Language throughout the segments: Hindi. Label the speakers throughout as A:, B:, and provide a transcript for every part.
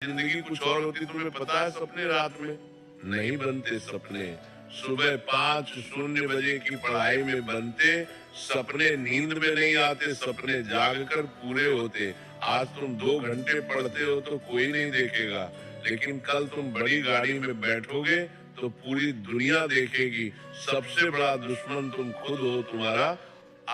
A: जिंदगी कुछ और होती, तुम्हें पता है सपने रात में नहीं बनते सपने, सुबह 5:00 की पढ़ाई में बनते सपने, नींद में नहीं आते सपने, जाग कर पूरे होते। आज तुम 2 घंटे पढ़ते हो तो कोई नहीं देखेगा, लेकिन कल तुम बड़ी गाड़ी में बैठोगे तो पूरी दुनिया देखेगी। सबसे बड़ा दुश्मन तुम खुद हो, तुम्हारा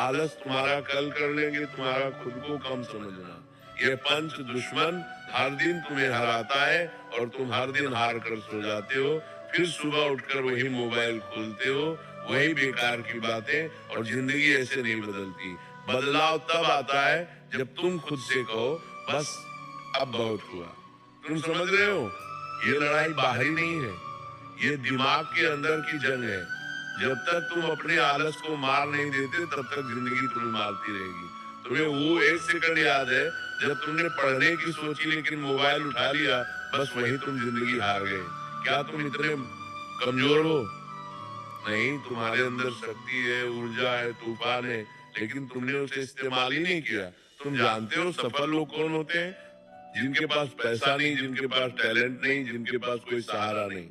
A: आलस तुम्हारा कल कर लेंगे, तुम्हारा खुद को कम समझना। ये पंच दुश्मन हर दिन तुम्हें हराता है और तुम हर दिन हार कर सो जाते हो। फिर सुबह उठकर वही मोबाइल खोलते हो, वही बेकार की बातें, और जिंदगी ऐसे नहीं बदलती। बदलाव तब आता है जब तुम खुद से कहो बस अब बहुत हुआ। तुम समझ रहे हो, ये लड़ाई बाहरी नहीं है, ये दिमाग के अंदर की जंग है। जब तक तुम अपने आलस को मार नहीं देते तब तक जिंदगी तुम्हें मारती रहेगी। तुम्हें वो 1 सेकंड याद है जब तुमने पढ़ने की सोची लेकिन मोबाइल उठा लिया, बस वही तुम जिंदगी हार गए। क्या तुम इतने कमजोर हो? नहीं, तुम्हारे अंदर शक्ति है, ऊर्जा है, तूफान है, लेकिन तुमने उसे इस्तेमाल ही नहीं किया। तुम जानते हो सफल लोग कौन होते हैं? जिनके पास पैसा नहीं, जिनके पास टैलेंट नहीं, जिनके पास कोई सहारा नहीं,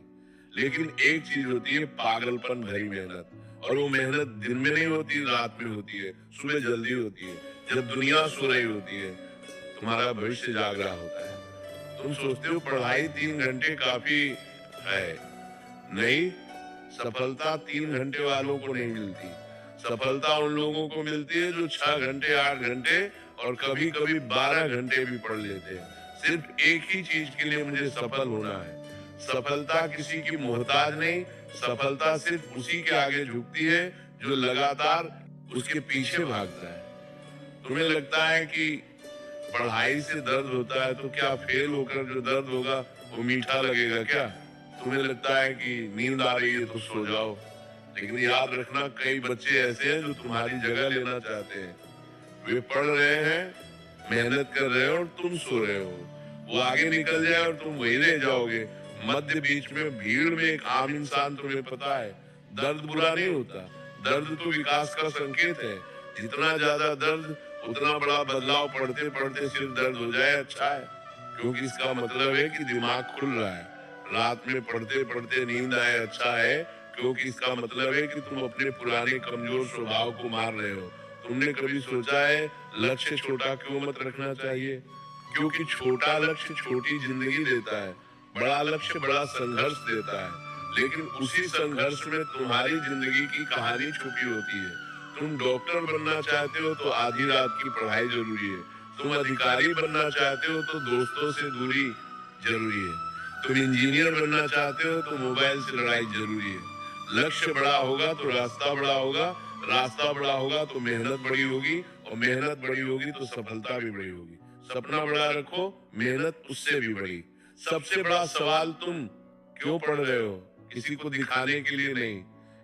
A: लेकिन एक चीज होती है, पागलपन भरी मेहनत। और वो मेहनत दिन में नहीं होती, रात में होती है, सुबह जल्दी होती है, जब दुनिया सो रही होती है, तुम्हारा भविष्य जाग रहा होता है। तुम सोचते हो पढ़ाई 3 घंटे काफी है, नहीं, सफलता 3 घंटे वालों को नहीं मिलती। सफलता उन लोगों को मिलती है जो 6 घंटे, 8 घंटे और कभी कभी 12 घंटे भी पढ़ लेते हैं। सिर्फ एक ही चीज के लिए, मुझे सफल होना है। सफलता किसी की मोहताज नहीं, सफलता सिर्फ उसी के आगे झुकती है जो लगातार उसके पीछे भागता है। तुम्हें लगता है कि पढ़ाई से दर्द होता है, तो क्या फेल होकर जो दर्द होगा वो मीठा लगेगा क्या? तुम्हें लगता है कि नींद आ रही है तो सो जाओ, लेकिन याद रखना, कई बच्चे ऐसे हैं जो तुम्हारी जगह लेना चाहते हैं। वे पढ़ रहे हैं, मेहनत कर रहे हो और तुम सो रहे हो। वो आगे निकल जाए और तुम वहीं रह जाओगे, मध्य बीच में भीड़ में एक आम इंसान। तुम्हें पता है, दर्द बुरा नहीं होता, दर्द तो विकास का संकेत है। जितना ज्यादा दर्द, उतना बड़ा बदलाव। पढ़ते पढ़ते सिर्फ दर्द हो जाए अच्छा है, क्योंकि इसका मतलब है कि दिमाग खुल रहा है। रात में पढ़ते पढ़ते नींद आए अच्छा है, क्योंकि इसका मतलब है कि तुम अपने पुराने कमजोर स्वभाव को मार रहे हो। तुमने कभी सोचा है लक्ष्य छोटा क्यों मत रखना चाहिए? क्योंकि छोटा लक्ष्य छोटी जिंदगी देता है, बड़ा लक्ष्य बड़ा संघर्ष देता है। लेकिन उसी संघर्ष में तुम्हारी जिंदगी की कहानी छुपी होती है। तुम डॉक्टर बनना चाहते हो तो आधी रात की पढ़ाई जरूरी है। तुम अधिकारी बनना चाहते हो तो दोस्तों से दूरी जरूरी है। तुम इंजीनियर बनना चाहते हो तो मोबाइल से लड़ाई जरूरी है। लक्ष्य बड़ा होगा तो रास्ता बड़ा होगा, रास्ता बड़ा होगा तो मेहनत बड़ी होगी, और मेहनत बड़ी होगी तो सफलता भी बड़ी होगी। सपना बड़ा रखो, मेहनत उससे भी बड़ी। सबसे बड़ा सवाल, तुम क्यों पढ़ रहे हो? किसी को दिखाने के लिए नहीं,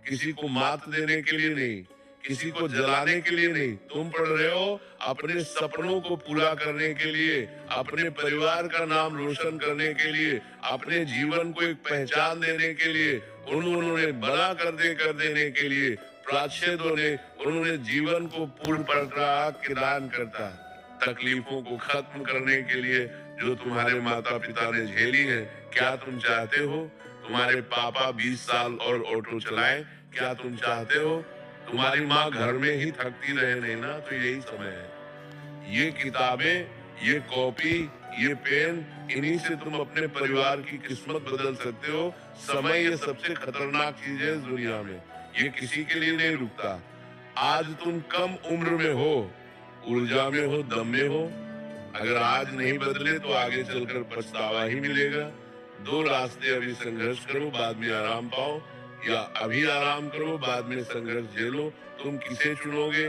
A: किसी को मात देने के लिए नहीं, किसी को जलाने के लिए नहीं। तुम पढ़ रहे हो अपने सपनों को पूरा करने के लिए, अपने परिवार का नाम रोशन करने के लिए, अपने जीवन को एक पहचान देने के लिए। उन्होंने बड़ा कर देने के लिए। प्राच्यदों ने, उन्होंने जीवन को पूर्ण प्रदान करता, तकलीफों को खत्म करने के लिए जो तुम्हारे माता पिता ने झेली है। क्या तुम चाहते हो तुम्हारे पापा 20 साल और ऑटो चलाएं? क्या तुम चाहते हो तुम्हारी माँ घर में ही थकती रहे? नहीं ना, तो यही समय है। ये किताबें, ये कॉपी, ये पेन, इन्हीं से तुम अपने परिवार की किस्मत बदल सकते हो। समय ये सबसे खतरनाक चीज है इस दुनिया में, ये किसी के लिए नहीं रुकता। आज तुम कम उम्र में हो, ऊर्जा में हो, दम में हो। अगर आज नहीं बदले तो आगे चलकर पछतावा ही मिलेगा। दो रास्ते, अभी संघर्ष करो बाद में आराम पाओ, या अभी आराम करो बाद में संघर्ष झेलो। तुम किसे चुनोगे?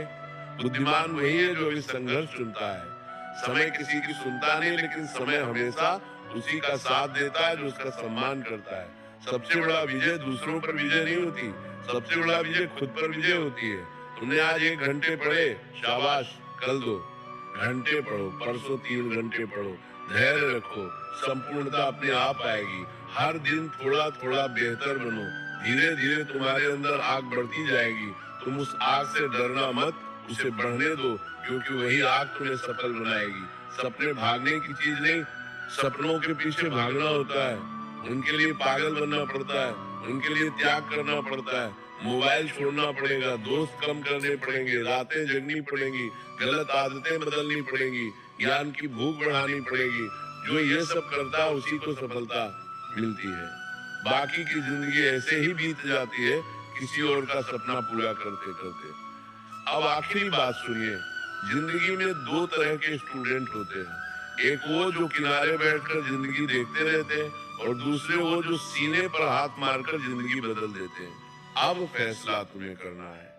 A: बुद्धिमान वही है जो अभी संघर्ष चुनता है। समय किसी की सुनता नहीं, लेकिन समय हमेशा उसी का साथ देता है जो उसका सम्मान करता है। सबसे बड़ा विजय दूसरों पर विजय नहीं होती, सबसे बड़ा विजय खुद पर विजय होती है। तुमने आज 1 घंटे पढ़े, शाबाश, कल 2 घंटे पढ़ो, परसों 3 घंटे पढ़ो। धैर्य रखो, संपूर्णता अपने आप आएगी। हर दिन थोड़ा थोड़ा बेहतर बनो, धीरे धीरे तुम्हारे अंदर आग बढ़ती जाएगी। तुम उस आग से डरना मत, उसे बढ़ने दो, क्योंकि वही आग तुम्हें सफल बनाएगी। सपने भागने की चीज नहीं, सपनों के पीछे भागना होता है, उनके लिए पागल बनना पड़ता है, उनके लिए त्याग करना पड़ता है, मोबाइल छोड़ना पड़ेगा, दोस्त कम करने पड़ेंगे, रातें जगनी पड़ेंगी, गलत आदतें बदलनी पड़ेंगी, ज्ञान की भूख बढ़ानी पड़ेगी। जो ये सब करता है उसी को सफलता मिलती है। बाकी की जिंदगी ऐसे ही बीत जाती है किसी और का सपना पूरा करते करते। अब आखिरी बात सुनिए, जिंदगी में दो तरह के स्टूडेंट होते हैं, एक वो जो किनारे बैठकर जिंदगी देखते रहते हैं और दूसरे वो जो सीने पर हाथ मारकर जिंदगी बदल देते हैं। अब फैसला तुम्हें करना है,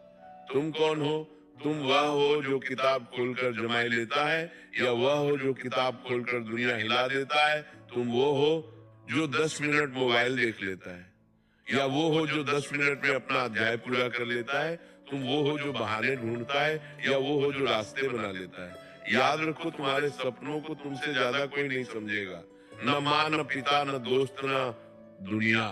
A: तुम कौन हो? तुम वह हो जो किताब खोलकर जमाई लेता है या वह हो जो किताब खोलकर दुनिया हिला देता है? तुम वो हो जो 10 मिनट मोबाइल देख लेता है या वो हो जो 10 मिनट में अपना अध्याय पूरा कर लेता है? तुम वो हो जो बहाने ढूंढता है या वो हो जो रास्ते बना लेता है? याद रखो, तुम्हारे सपनों को तुमसे ज्यादा कोई नहीं समझेगा, न माँ, न पिता, न दोस्त, न दुनिया।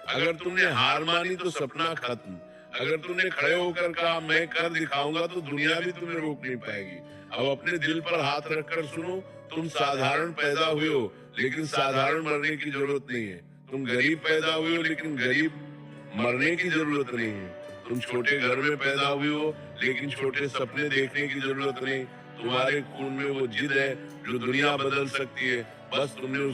A: अगर तुमने हार मानी तो सपना खत्म। अगर तुमने खड़े होकर कहा मैं कर दिखाऊंगा तो दुनिया भी तुम्हें रोक नहीं पाएगी। अब अपने दिल पर हाथ रखकर सुनो, तुम साधारण पैदा हुए हो लेकिन साधारण मरने की जरूरत नहीं है। तुम गरीब पैदा हुए हो लेकिन गरीब मरने की जरूरत नहीं है। तुम छोटे घर में पैदा हुए हो लेकिन छोटे सपने देखने की जरूरत नहीं। तुम्हारे खून में वो जिद है जो दुनिया बदल सकती है, बस तुमने